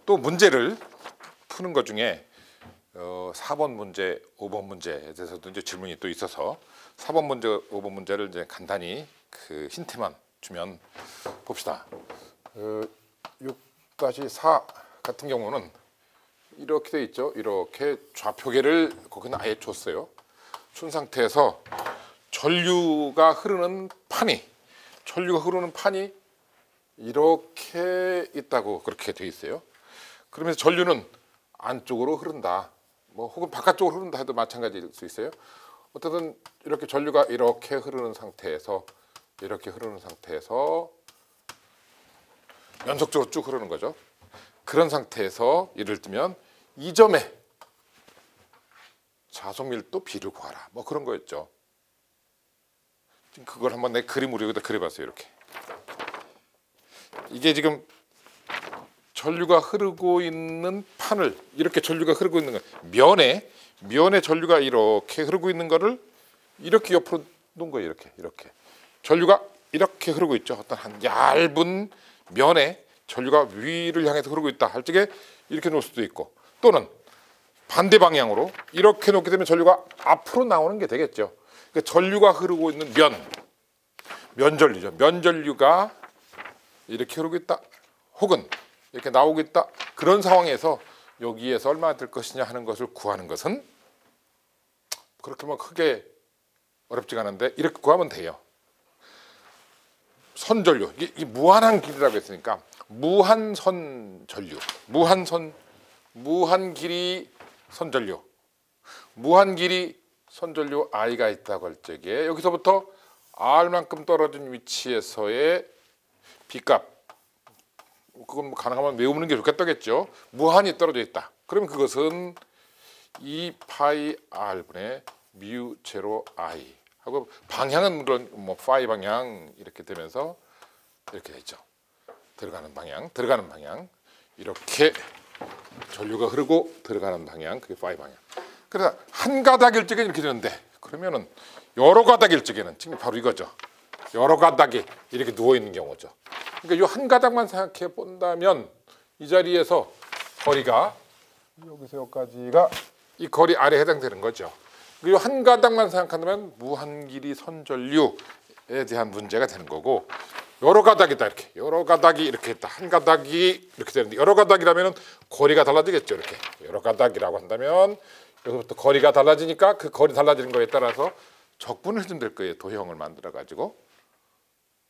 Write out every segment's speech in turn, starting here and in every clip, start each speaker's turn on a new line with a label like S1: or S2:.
S1: 또 문제를 푸는 것 중에 4번 문제, 5번 문제에 대해서도 이제 질문이 또 있어서 4번 문제, 5번 문제를 이제 간단히 그 힌트만 주면 봅시다. 6-4 같은 경우는 이렇게 돼 있죠. 이렇게 좌표계를 거기는 아예 줬어요. 준 상태에서 전류가 흐르는 판이 이렇게 있다고 그렇게 돼 있어요. 그러면서 전류는 안쪽으로 흐른다. 뭐 혹은 바깥쪽으로 흐른다 해도 마찬가지일 수 있어요. 어쨌든 이렇게 전류가 이렇게 흐르는 상태에서 연속적으로 쭉 흐르는 거죠. 그런 상태에서 예를 들면 이 점에 자속밀도 B를 구하라. 뭐 그런 거였죠. 지금 그걸 한번 내 그림으로 여기다 그려봤어요. 이렇게. 이게 지금 전류가 흐르고 있는 판을 이렇게 전류가 흐르고 있는 거 면에 전류가 이렇게 흐르고 있는 거를 이렇게 옆으로 놓은 거예요. 이렇게 전류가 이렇게 흐르고 있죠. 어떤 한 얇은 면에 전류가 위를 향해서 흐르고 있다 할 적에 이렇게 놓을 수도 있고, 또는 반대 방향으로 이렇게 놓게 되면 전류가 앞으로 나오는 게 되겠죠. 그러니까 전류가 흐르고 있는 면전류죠. 면전류가 이렇게 흐르고 있다, 혹은 이렇게 나오고 있다. 그런 상황에서 여기에서 얼마나 될 것이냐 하는 것을 구하는 것은 그렇게 뭐 크게 어렵지가 않은데 이렇게 구하면 돼요. 선전류, 이 무한한 길이라고 했으니까 무한선 전류, 무한 길이 선전류, 무한 길이 선전류 I가 있다고 할 적에 여기서부터 R만큼 떨어진 위치에서의 B값, 그건 뭐 가능하면 외우는 게 좋겠다겠죠. 무한히 떨어져 있다. 그러면 그것은 2파이 R분의 뮤 제로 I 하고, 방향은 물론 뭐 파이 방향 이렇게 되면서 이렇게 되죠. 들어가는 방향 이렇게 전류가 흐르고 들어가는 방향, 그게 파이 방향. 그래서 한 가닥일 적에 이렇게 되는데, 그러면은 여러 가닥일 적에는 지금 바로 이거죠. 여러 가닥이 이렇게 누워 있는 경우죠. 그러니까 이 한 가닥만 생각해 본다면 이 자리에서 거리가 여기서 여기까지가 이 거리 아래에 해당되는 거죠. 이 한 가닥만 생각한다면 무한 길이 선전류에 대한 문제가 되는 거고, 여러 가닥이다, 이렇게 여러 가닥이 이렇게 있다, 한 가닥이 이렇게 되는데, 여러 가닥이라면 거리가 달라지겠죠. 이렇게 여러 가닥이라고 한다면 여기서부터 거리가 달라지니까 그 거리 달라지는 거에 따라서 적분을 해주면 될 거예요. 도형을 만들어 가지고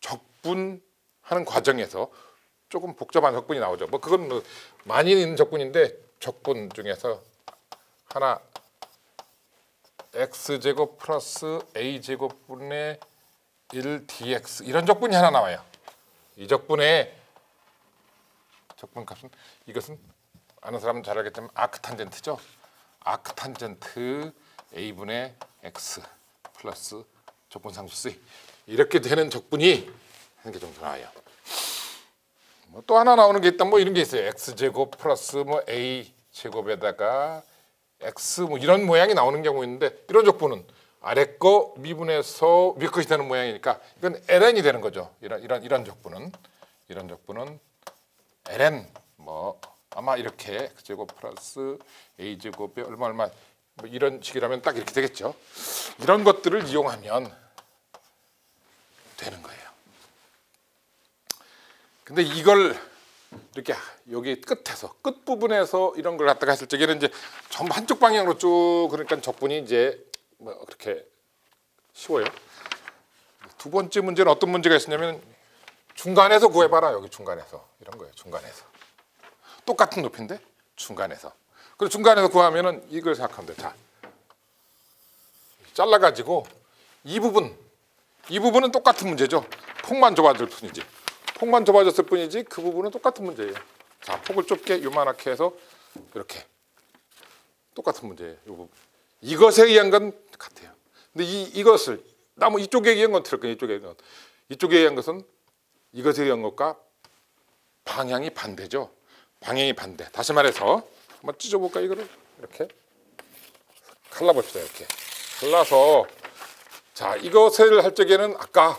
S1: 적분하는 과정에서 조금 복잡한 적분이 나오죠. 뭐 그건 뭐 많이 있는 적분인데, 적분 중에서 하나 x제곱 플러스 a제곱분의 1dx 이런 적분이 하나 나와요. 이 적분의 적분 값은, 이것은 아는 사람은 잘 알겠지만 아크탄젠트죠. 아크탄젠트 a분의 x 플러스 적분상수 c 이렇게 되는 적분이 한 개 정도 나와요. 뭐 또 하나 나오는 게 있다, 뭐 이런 게 있어요. x제곱 플러스 뭐 a제곱에다가 x 뭐 이런 모양이 나오는 경우 있는데, 이런 적분은 아래 거 미분해서 위 것이 되는 모양이니까 이건 ln이 되는 거죠. 이런 적분은 ln 뭐 아마 이렇게 x제곱 플러스 a제곱에 얼마 뭐 이런 식이라면 딱 이렇게 되겠죠. 이런 것들을 이용하면 되는 거예요. 근데 이걸 이렇게 여기 끝 부분에서 이런 걸 갖다가 했을 적에는 이제 전부 한쪽 방향으로 쭉, 그러니까 적분이 이제 뭐 그렇게 쉬워요. 두 번째 문제는 어떤 문제가 있었냐면, 중간에서 구해봐라. 여기 중간에서 이런 거예요. 중간에서 똑같은 높이인데 중간에서. 그리고 중간에서 구하면은 이걸 생각하면 돼. 자, 잘라가지고 이 부분은 똑같은 문제죠. 폭만 좁아질 뿐이지. 폭만 좁아졌을 뿐이지 그 부분은 똑같은 문제예요. 자, 폭을 좁게 요만하게 해서 이렇게 똑같은 문제예요. 이 부분. 이것에 의한 건 같아요. 근데 이것을 나무 이쪽에 의한 건 틀릴 거예요. 이쪽에 의한 것은 이것에 의한 것과 방향이 반대죠. 방향이 반대. 다시 말해서 한번 찢어볼까, 이거를 이렇게 갈라봅시다. 이렇게 갈라서, 자, 이것을 할 적에는 아까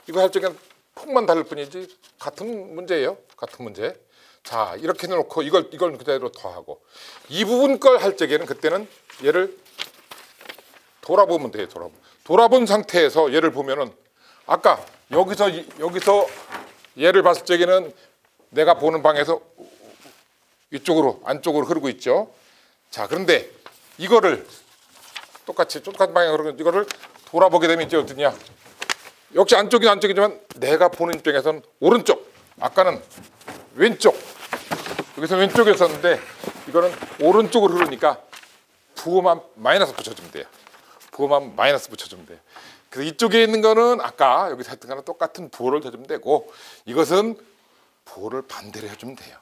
S1: 이거 할 적에는 폭만 다를 뿐이지 같은 문제예요. 같은 문제. 자, 이렇게 해놓고 이걸 그대로 더하고 이 부분 걸 할 적에는 그때는 얘를 돌아보면 돼요. 돌아본 상태에서 얘를 보면은 아까 여기서 얘를 봤을 적에는 내가 보는 방에서 이쪽으로 안쪽으로 흐르고 있죠. 자, 그런데 이거를 똑같은 방향으로 이거를 돌아보게 되면 이제 어떠냐? 역시 안쪽이지만 내가 보는 입장에서는 오른쪽. 아까는 왼쪽. 여기서 왼쪽이었었는데 이거는 오른쪽으로 흐르니까 부호만 마이너스 붙여주면 돼요. 부호만 마이너스 붙여주면 돼요. 그래서 이쪽에 있는 거는 아까 여기서 했던 거랑 똑같은 부호를 해주면 되고 이것은 부호를 반대로 해주면 돼요.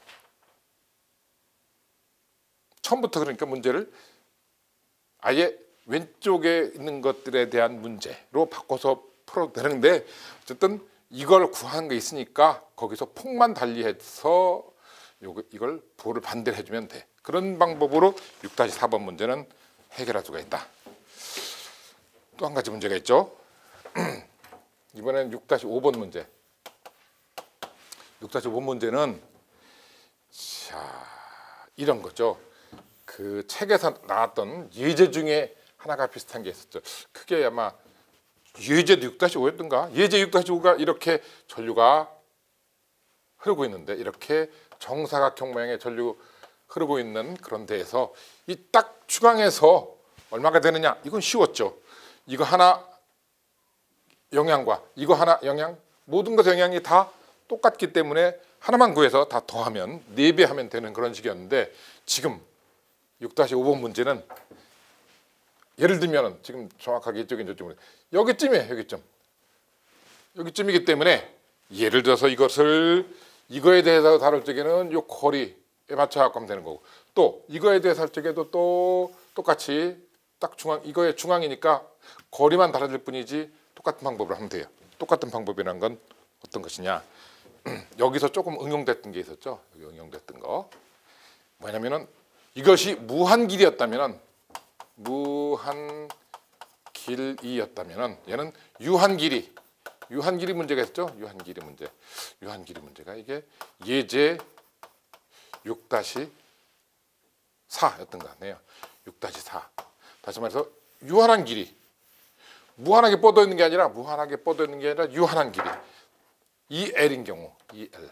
S1: 처음부터 그러니까 문제를 아예 왼쪽에 있는 것들에 대한 문제로 바꿔서 풀어도 되는데 어쨌든 이걸 구한 게 있으니까 거기서 폭만 달리해서 이걸 부호를 반대로 해주면 돼. 그런 방법으로 6-4번 문제는 해결할 수가 있다. 또 한 가지 문제가 있죠. 이번엔 6-5번 문제. 6-5번 문제는 자, 이런 거죠. 그 책에서 나왔던 예제 중에 하나가 비슷한 게 있었죠. 그게 아마 예제도 6-5였던가? 예제 6-5가 이렇게 전류가 흐르고 있는데 이렇게 정사각형 모양의 전류 흐르고 있는 그런 데에서 이 딱 중앙에서 얼마가 되느냐? 이건 쉬웠죠. 이거 하나 영향과 이거 하나 영향, 모든 것 영향이 다 똑같기 때문에 하나만 구해서 다 더하면 4배 하면 되는 그런 식이었는데 지금 6-5번 문제는 예를 들면 지금 정확하게 이쪽인 저쪽은 여기쯤이에요. 여기쯤이기 때문에 예를 들어서 이거에 대해서 다룰 적에는 요 거리에 맞춰 갖고 하면 되는 거고 또 이거에 대해서 할 적에도 또 똑같이 딱 이거의 중앙이니까 거리만 달라질 뿐이지 똑같은 방법으로 하면 돼요. 똑같은 방법이라는 건 어떤 것이냐? 여기서 조금 응용됐던 게 있었죠. 여기 응용됐던 거 뭐냐면은 이것이 무한길이었다면은 얘는 유한길이 문제가 있었죠. 유한길이 문제가 이게 예제 6-4였던 것 같네요. 6-4. 다시 말해서 유한한 길이 무한하게 뻗어 있는 게 아니라 유한한 길이 이 L인 경우 이 L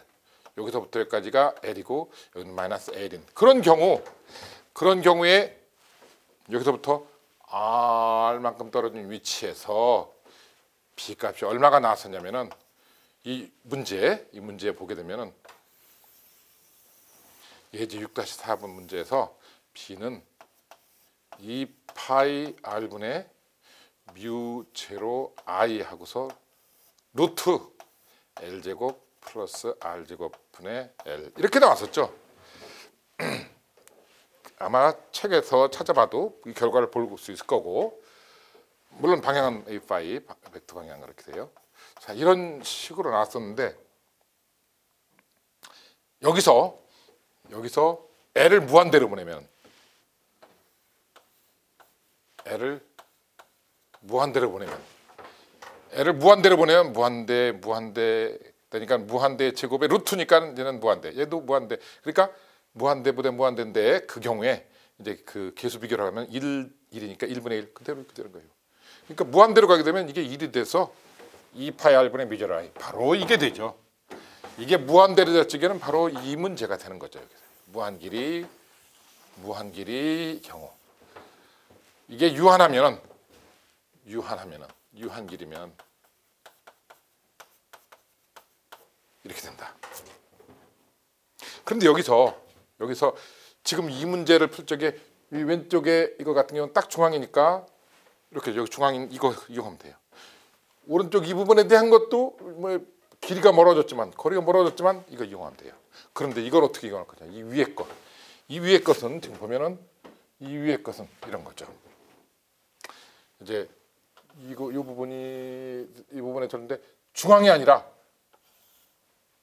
S1: 여기서부터 여기까지가 L이고 여기는 마이너스 L인 그런 경우에 여기서부터 R만큼 떨어진 위치에서 B 값이 얼마가 나왔었냐면은 이 문제에 보게 되면은 예제 6-4번 문제에서 B는 2파이 R분의 뮤 제로 I 하고서 루트 L제곱 플러스 R제곱 분의 L 이렇게 나왔었죠. 아마 책에서 찾아봐도 이 결과를 볼 수 있을 거고 물론 방향은 A 파이 벡터 방향 그렇게 돼요. 자, 이런 식으로 나왔었는데 여기서 L을 무한대로 보내면 L을 무한대로 보내면 무한대 되니까 무한대 제곱의 루트니까 얘는 무한대 얘도 무한대 그러니까 무한대보다 무한대인데 그 경우에 이제 그 계수 비교를 하면 1이니까 1분의 1 그대로 이렇게 되는 거예요. 그러니까 무한대로 가게 되면 이게 1이 돼서 2파이 R분의 뮤 제로 I 바로 이게 되죠. 이게 무한대로 될 적에는 바로 이 문제가 되는 거죠. 여기서. 무한길이 경우 이게 유한길이면 이렇게 된다. 그런데 여기서 지금 이 문제를 풀 적에 이 왼쪽에 이거 같은 경우는 딱 중앙이니까 이렇게 여기 중앙인 이거 이용하면 돼요. 오른쪽 이 부분에 대한 것도 뭐 거리가 멀어졌지만 이거 이용하면 돼요. 그런데 이걸 어떻게 이용할 거냐? 이 위에 것은 지금 보면은 이 위에 것은 이런 거죠. 이제 이 부분에 졌는데 중앙이 아니라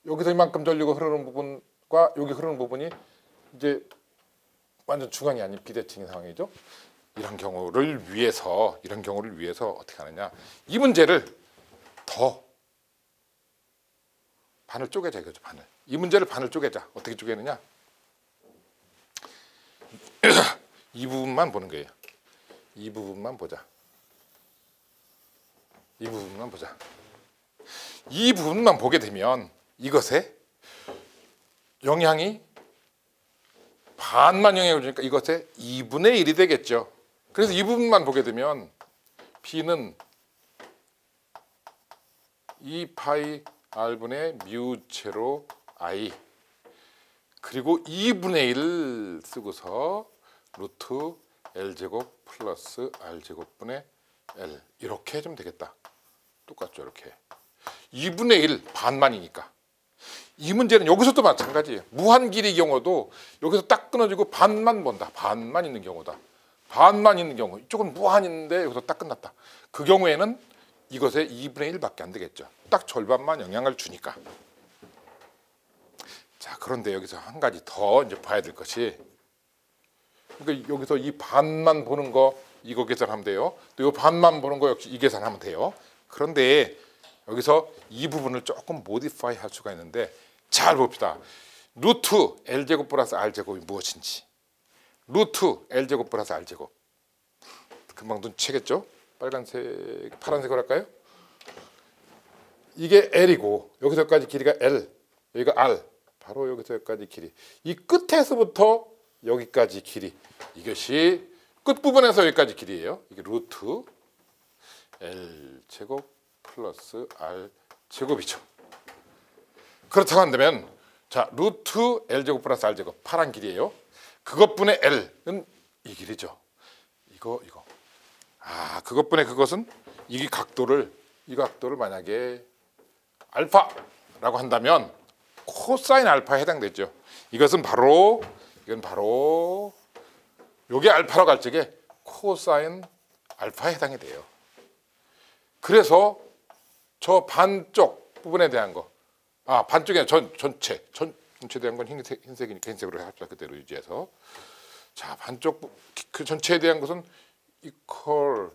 S1: 여기서 이만큼 전류가 흐르는 부분과 여기 흐르는 부분이 이제 완전 중앙이 아닌 비대칭인 상황이죠. 이런 경우를 위해서 어떻게 하느냐? 이 문제를 더 반을 쪼개자 이거죠. 반을. 이 문제를 반을 쪼개자. 어떻게 쪼개느냐? 이 부분만 보는 거예요. 이 부분만 보자. 이 부분만 보자. 이 부분만 보게 되면 이것에 영향이 반만 영향을 주니까 이것의 2분의 1이 되겠죠. 그래서 이 부분만 보게 되면 B는 2파이 R분의 뮤 제로 I 그리고 2분의 1 쓰고서 루트 L제곱 플러스 R제곱분의 L 이렇게 해주면 되겠다. 똑같죠. 이렇게 2분의 1 반만이니까. 이 문제는 여기서도 마찬가지예요. 무한 길이 경우도 여기서 딱 끊어지고 반만 본다. 반만 있는 경우다. 반만 있는 경우. 이쪽은 무한 있는데 여기서 딱 끝났다. 그 경우에는 이것의 2분의 1밖에 안 되겠죠. 딱 절반만 영향을 주니까. 자, 그런데 여기서 한 가지 더 이제 봐야 될 것이, 그러니까 여기서 이 반만 보는 거 이거 계산하면 돼요. 또 이 반만 보는 거 역시 이 계산하면 돼요. 그런데 여기서 이 부분을 조금 모디파이 할 수가 있는데, 잘 봅시다. 루트 L제곱 플러스 R제곱이 무엇인지. 루트 L제곱 플러스 R제곱. 금방 눈치채겠죠? 빨간색, 파란색으로 할까요? 이게 L이고 여기서까지 길이가 L, 여기가 R. 바로 여기서 여기까지 길이. 이 끝에서부터 여기까지 길이. 이것이 끝부분에서 여기까지 길이에요. 이게 루트 L제곱 플러스 R제곱이죠. 그렇다고 한다면 자, 루트 L제곱 플러스 R제곱 파란 길이에요. 그것분의 L은 이 길이죠. 이거 그것분의 그것은 이 각도를 만약에 알파라고 한다면 코사인 알파에 해당되죠. 이건 바로 요게 알파라고 할 적에 코사인 알파에 해당이 돼요. 그래서 저 반쪽 부분에 대한 거, 반쪽에 전체에 대한 건 흰색이니까 흰색으로 합시다. 그대로 유지해서. 자, 반쪽 그 전체에 대한 것은 이퀄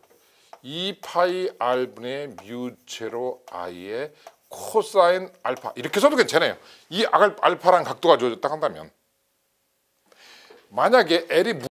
S1: 2파이 R분의 뮤 제로 I의 코사인 알파. 이렇게 써도 괜찮아요. 이 알파랑 각도가 주어졌다 한다면, 만약에 L이